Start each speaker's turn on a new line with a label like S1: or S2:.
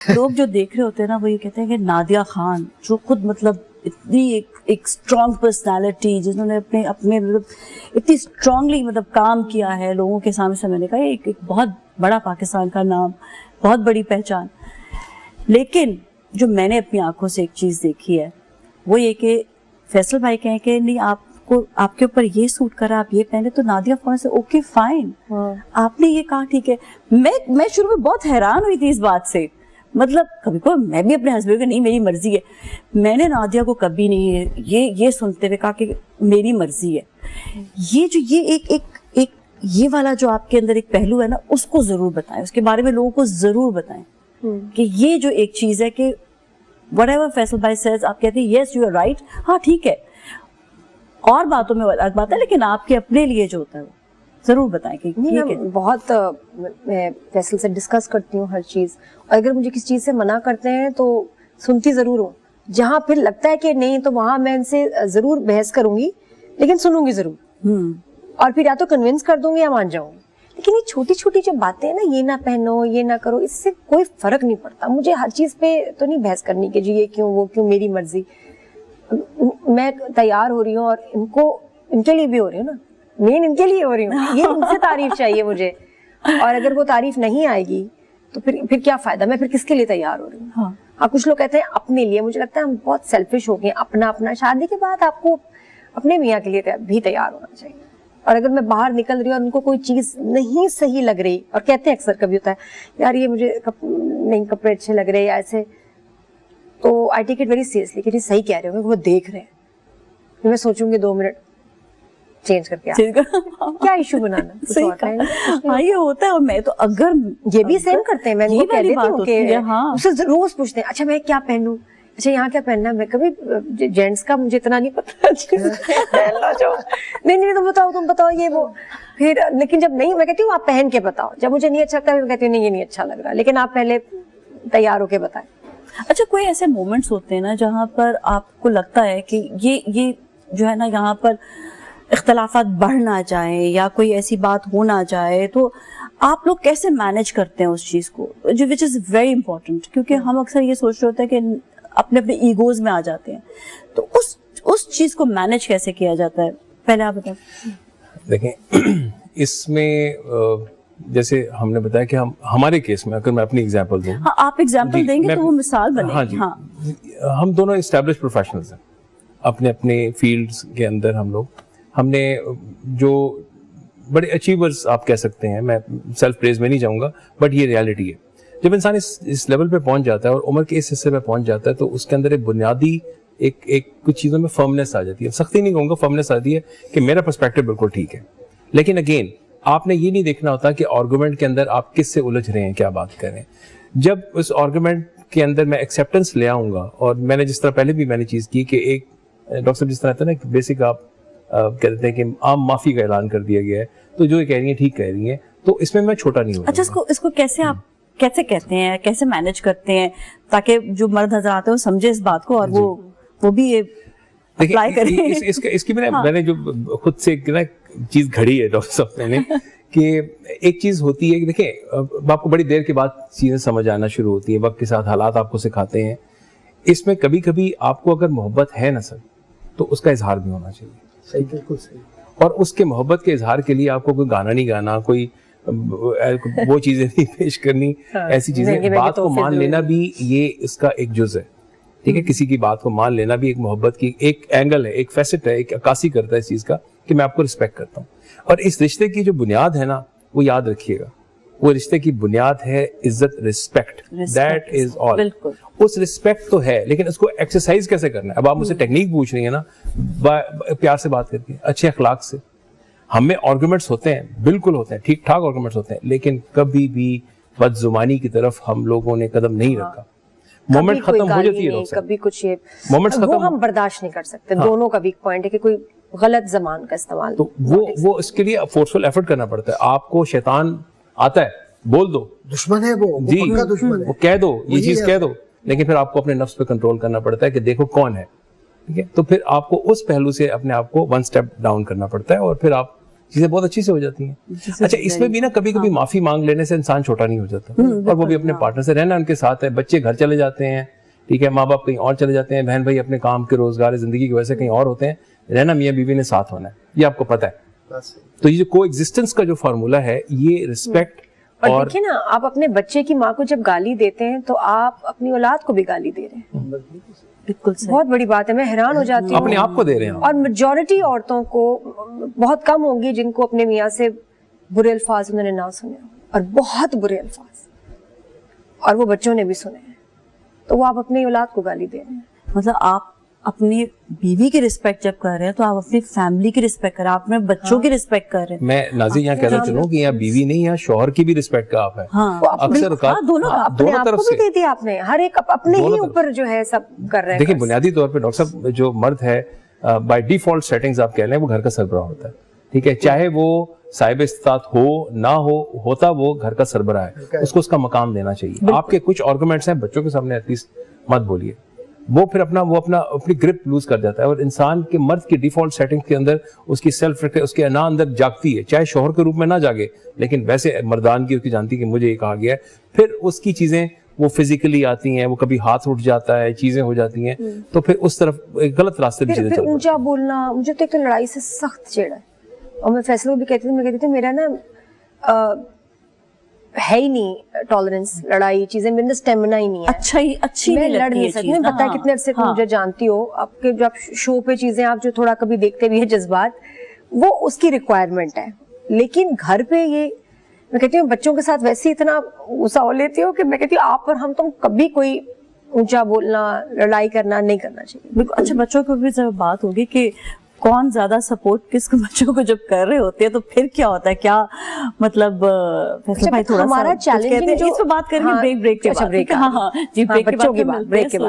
S1: لوگ جو دیکھ رہے ہوتے ہیں نا وہ یہ کہتے ہیں کہ نادیہ خان جو خود مطلب اتنی ایک اسٹرانگ پرسنالٹی جنہوں نے اپنے مطلب اتنی اسٹرانگلی مطلب کام کیا ہے لوگوں کے سامنے سے، میں نے کہا ایک بہت بڑا پاکستان کا نام، بہت بڑی پہچان. لیکن جو میں نے اپنی آنکھوں سے ایک چیز دیکھی ہے وہ یہ کہ فیصل بھائی کہیں کہ نہیں آپ کے اوپر یہ سوٹ کرا، آپ یہ پہنے، تو نادیہ فوراً سے اوکے فائن، آپ نے یہ کہا ٹھیک ہے. میں شروع میں بہت حیران ہوئی تھی اس بات سے، مطلب کبھی کبھی میں بھی اپنے ہسبینڈ کو نہیں میری مرضی ہے، میں نے نادیہ کو کبھی نہیں یہ سنتے ہوئے کہا کہ میری مرضی ہے. یہ والا جو آپ کے اندر ایک پہلو ہے نا اس کو ضرور بتائیں، اس کے بارے میں لوگوں کو ضرور بتائیں کہ یہ جو ایک چیز ہے کہ whatever فیصل بھائی says آپ کہتے ہیں یس یو آر رائٹ، ہاں ٹھیک ہے، اور باتوں میں الگ بات ہے، لیکن آپ کے اپنے لیے جو ہوتا ہے وہ ضرور بتائیں کہ
S2: بہت میں فیصل سے ڈسکس کرتی ہوں ہر چیز، اور اگر مجھے کسی چیز سے منع کرتے ہیں تو سنتی ضرور ہوں، جہاں پھر لگتا ہے کہ نہیں تو وہاں میں ان سے ضرور بحث کروں گی، لیکن سنوں گی ضرور، اور پھر یا تو کنونس کر دوں گی یا مان جاؤں گی. لیکن یہ چھوٹی چھوٹی جو باتیں ہیں نا، یہ نہ پہنو، یہ نہ کرو، اس سے کوئی فرق نہیں پڑتا. مجھے ہر چیز پہ تو نہیں بحث کرنی کہ جی یہ کیوں وہ کیوں، میری مرضی. میں تیار ہو رہی ہوں اور ان کے لیے بھی ہو رہی ہوں نا، مین ان کے لیے ہو رہی ہوں، یہ ان سے تعریف چاہیے مجھے، اور اگر وہ تعریف نہیں آئے گی تو پھر کیا فائدہ، میں پھر کس کے لیے تیار ہو رہی ہوں. ہاں کچھ لوگ کہتے ہیں اپنے لیے، مجھے لگتا ہے ہم بہت سیلفش ہو گئے، اپنا. شادی کے بعد آپ کو اپنے میاں کے لیے بھی تیار ہونا چاہیے. اور اگر میں باہر نکل رہی ہوں اور ان کو کوئی چیز نہیں صحیح لگ رہی، اور کہتے ہیں اکثر کبھی ہوتا ہے یار یہ مجھے نہیں کپڑے اچھے لگ رہے یا ایسے، تو آئی ٹیک اٹ ویری سیریسلی کہ صحیح کہہ رہے ہوں، وہ دیکھ رہے ہیں، میں سوچوں گی 2 منٹ چینج کر کے کیا ایشو بنانا.
S1: ہاں یہ ہوتا ہے، اور میں تو اگر
S2: یہ بھی سیم کرتے ہیں، میں ان کو کہہ دیتی ہوں کہ اسے روز پوچھتے ہیں اچھا میں کیا پہنوں، اچھا یہاں کیا پہننا ہے. میں کبھی جینٹس کا مجھے اتنا نہیں پتا، نہیں تم بتاؤ یہ وہ، پھر لیکن جب نہیں میں کہتی ہوں آپ پہن کے بتاؤ، جب مجھے نہیں اچھا لگتا میں کہتی ہوں نہیں یہ نہیں اچھا لگ رہا، لیکن آپ پہلے تیار ہو کے بتائیں.
S1: اچھا کوئی ایسے مومنٹس ہوتے ہیں نا جہاں پر آپ کو لگتا ہے کہ یہ جو ہے نا یہاں پر اختلافات بڑھ نہ جائیں یا کوئی ایسی بات ہو نہ جائے، تو آپ لوگ کیسے مینج کرتے ہیں اس چیز کو، جو وچ از ویری امپورٹنٹ، کیونکہ ہم اکثر یہ سوچ رہے ہوتے ہیں کہ اپنے ایگوز میں آ جاتے ہیں، تو اس چیز کو مینج کیسے کیا جاتا ہے، پہلے آپ بتائیں.
S3: دیکھیں اس میں جیسے ہم نے بتایا کہ ہمارے کیس میں اگر میں اپنی ایگزامپل دوں.
S1: ہاں آپ ایگزامپل دیں گے تو وہ مثال بنے گی. ہاں
S3: ہم دونوں اسٹیبلش پروفیشنلز ہیں اپنے فیلڈز کے اندر. ہم نے جو بڑے اچیورز آپ کہہ سکتے ہیں، میں سیلف پریز میں نہیں جاؤں گا، بٹ یہ ریالٹی ہے. جب انسان اس لیول پہ پہنچ جاتا ہے اور عمر کے اس حصے پہ پہنچ جاتا ہے تو اس کے اندر ایک بنیادی ایک کچھ چیزوں میں فرمنس آ جاتی ہے. سختی نہیں کہوں گا، فرمنس آتی ہے کہ میرا پرسپیکٹو بالکل ٹھیک ہے. لیکن اگین آپ نے یہ نہیں دیکھنا ہوتا کہ آرگومنٹ کے اندر آپ کس سے الجھ رہے ہیں، کیا بات کر رہے ہیں. جب اس آرگومنٹ کے اندر میں ایکسیپٹنس لے آؤں گا، اور میں نے جس طرح پہلے بھی میں نے چیز کی کہ ایک ڈاکٹر صاحب جس طرح ہے نا بیسک آپ کہتے ہیں کہ عام معافی کا اعلان کر دیا گیا ہے، تو جو یہ کہہ رہی ہیں ٹھیک کہہ رہی ہیں، تو اس میں چھوٹا نہیں ہوتا.
S1: اچھا اس کو کیسے آپ کیسے کہتے ہیں، کیسے مینج کرتے ہیں تاکہ جو مرد حضرات ہیں وہ سمجھے اس بات کو اور وہ بھی اپلائی کریں.
S3: اس کی میں نے جو خود سے چیز گھڑی ہے ڈاکٹر صاحب نے کہ ایک چیز ہوتی ہے کہ دیکھیں آپ کو بڑی دیر کے بعد چیزیں سمجھ آنا شروع ہوتی ہیں، وقت کے ساتھ حالات آپ کو سکھاتے ہیں. اس میں کبھی کبھی آپ کو اگر محبت ہے نا سر تو اس کا اظہار بھی ہونا چاہیے.
S4: صحیح، بالکل صحیح.
S3: اور اس کے محبت کے اظہار کے لیے آپ کو کوئی گانا نہیں گانا، کوئی وہ چیزیں نہیں پیش کرنی، ایسی چیزیں. بات کو مان لینا بھی یہ اس کا ایک جز ہے، ٹھیک ہے. کسی کی بات کو مان لینا بھی ایک محبت کی ایک اینگل ہے، ایک فیسٹ ہے، ایک عکاسی کرتا ہے اس چیز کا کہ میں آپ کو رسپیکٹ کرتا ہوں. اور اس رشتے کی جو بنیاد ہے نا وہ یاد رکھیے گا، وہ رشتے کی بنیاد ہے عزت، رسپیکٹ. That is all. اس رسپیکٹ تو ہے، لیکن اس کو ایکسرسائز کیسے کرنا ہے. اب آپ مجھ سے ٹیکنیک پوچھ رہی ہیں نا، پیار سے بات کر کے، اچھے اخلاق سے. ہم میں آرگومنٹس ہوتے ہیں، بالکل ہوتے ہیں، ٹھیک ٹھاک آرگومنٹس ہوتے ہیں، لیکن کبھی بھی بدزبانی کی طرف ہم لوگوں نے قدم نہیں رکھا. مومنٹ ختم ہو جاتی ہے،
S2: کبھی کچھ مومنٹ ختم ہم برداشت نہیں کر سکتے. دونوں کا بھی پوائنٹ ہے کہ کوئی غلط زبان کا استعمال،
S3: تو وہ اس کے لیے فورسفل ایفرٹ کرنا پڑتا ہے. آپ کو شیطان آتا ہے، بول دو
S4: دشمن ہے وہ پکا دشمن ہے،
S3: وہ کہہ دو، یہ چیز کہہ دو، لیکن پھر آپ کو اپنے نفس پہ کنٹرول کرنا پڑتا ہے کہ دیکھو کون ہے، ٹھیک ہے. تو پھر آپ کو اس پہلو سے اپنے آپ کو 1 اسٹیپ ڈاؤن کرنا پڑتا ہے، اور پھر آپ چیزیں بہت اچھی سے ہو جاتی ہیں. اچھا اس میں بھی نا کبھی کبھی معافی مانگ لینے سے انسان چھوٹا نہیں ہو جاتا, اور وہ بھی اپنے پارٹنر سے رہنا ان کے ساتھ ہے. بچے گھر چلے جاتے ہیں, ٹھیک ہے, ماں باپ کہیں اور چلے جاتے ہیں, بہن بھائی اپنے کام کے روزگار زندگی کی وجہ سے کہیں اور ہوتے ہیں, رہنا میاں بیوی نے ساتھ ہونا ہے, یہ آپ کو پتہ ہے. تو یہ جو کو ایگزسٹنس کا جو فارمولہ ہے یہ رسپیکٹ.
S2: اور دیکھیں نا, آپ اپنے بچے کی ماں کو جب گالی دیتے ہیں تو آپ اپنی اولاد کو بھی گالی دے رہے ہیں.
S1: بالکل
S2: بہت بڑی بات ہے, میں حیران ہو جاتی ہوں.
S3: اپنے آپ کو دے رہے ہیں.
S2: اور میجورٹی عورتوں کو, بہت کم ہوں گی جن کو اپنے میاں سے برے الفاظ انہوں نے نہ سنے, اور بہت برے الفاظ, اور وہ بچوں نے بھی سنے ہیں, تو وہ آپ اپنی اولاد کو گالی دے رہے ہیں.
S1: مطلب آپ اپنی بیوی کی رسپیکٹ جب کر رہے ہیں تو آپ اپنی فیملی کی رسپیکٹ کر رہے ہیں, آپ اپنے بچوں کی رسپیکٹ کر رہے ہیں.
S3: میں نازی یہاں کہنا چاہوں کہ یہاں بیوی نہیں, یہاں شوہر کی بھی رسپیکٹ کا آپ ہے. اکثر
S2: دونوں طرف سے دے دی آپ نے, ہر ایک اپنے ہی اوپر جو ہے سب کر رہے ہیں.
S3: دیکھیں بنیادی طور پہ ڈاکٹر صاحب جو مرد ہے بائی ڈیفالٹ سیٹنگز آپ کہہ لیں وہ گھر کا سربراہ ہوتا ہے, ٹھیک ہے, چاہے وہ صاحب استطاعت ہو نہ ہو, ہوتا وہ گھر کا سربراہ ہے, اس کو اس کا مقام دینا چاہیے. آپ کے کچھ آرگومنٹس ہیں بچوں کے سامنے ایٹ لیسٹ مت بولیے, وہ پھر اپنی گرپ لوز کر جاتا ہے. اور انسان کے مرد کی ڈیفالٹ سیٹنگ کے اندر اس کی سیلف اس کے انا اندر جاگتی ہے, چاہے شوہر کے روپ میں نہ جاگے, لیکن ویسے مردان کی اس کی جانتی کہ مجھے یہ کہا گیا ہے, پھر اس کی چیزیں وہ فزیکلی آتی ہیں, وہ کبھی ہاتھ اٹھ جاتا ہے, چیزیں ہو جاتی ہیں, تو پھر اس طرف غلط راستے پہ چیزیں چلتی ہیں.
S2: اونچا بولنا, مجھے تو ایک تو لڑائی سے سخت چڑ ہے, اور میں فیصلہ بھی کہتی تھی میرا نا ہے ہی نہیں ٹالرنس, لڑائی چیزیں میرے اندر اسٹیمنا ہی نہیں ہے.
S1: اچھی
S2: میں لڑ نہیں سکتی. میں پتا ہے کتنے عرصے سے مجھے جانتی ہو, آپ کے جب شو پہ چیزیں آپ جو تھوڑا کبھی دیکھتے بھی ہیں جذبات, وہ اس کی ریکوائرمنٹ ہے. لیکن گھر پہ یہ میں کہتی ہوں بچوں کے ساتھ ویسے اتنا غصہ ہو لیتی ہوں کہ میں کہتی ہوں آپ اور ہم تم کبھی کوئی اونچا بولنا, لڑائی کرنا نہیں کرنا چاہیے.
S1: اچھا بچوں کو بھی ذرا بات ہوگی کہ کون زیادہ سپورٹ کس کو بچوں کو جب کر رہے ہوتے ہیں تو پھر کیا ہوتا ہے, کیا مطلب
S2: ہمارا چیلنجنگ جو
S1: اس پہ بات کریں گے بریک کے بعد.
S2: بچوں کی بات, بریک کے بعد.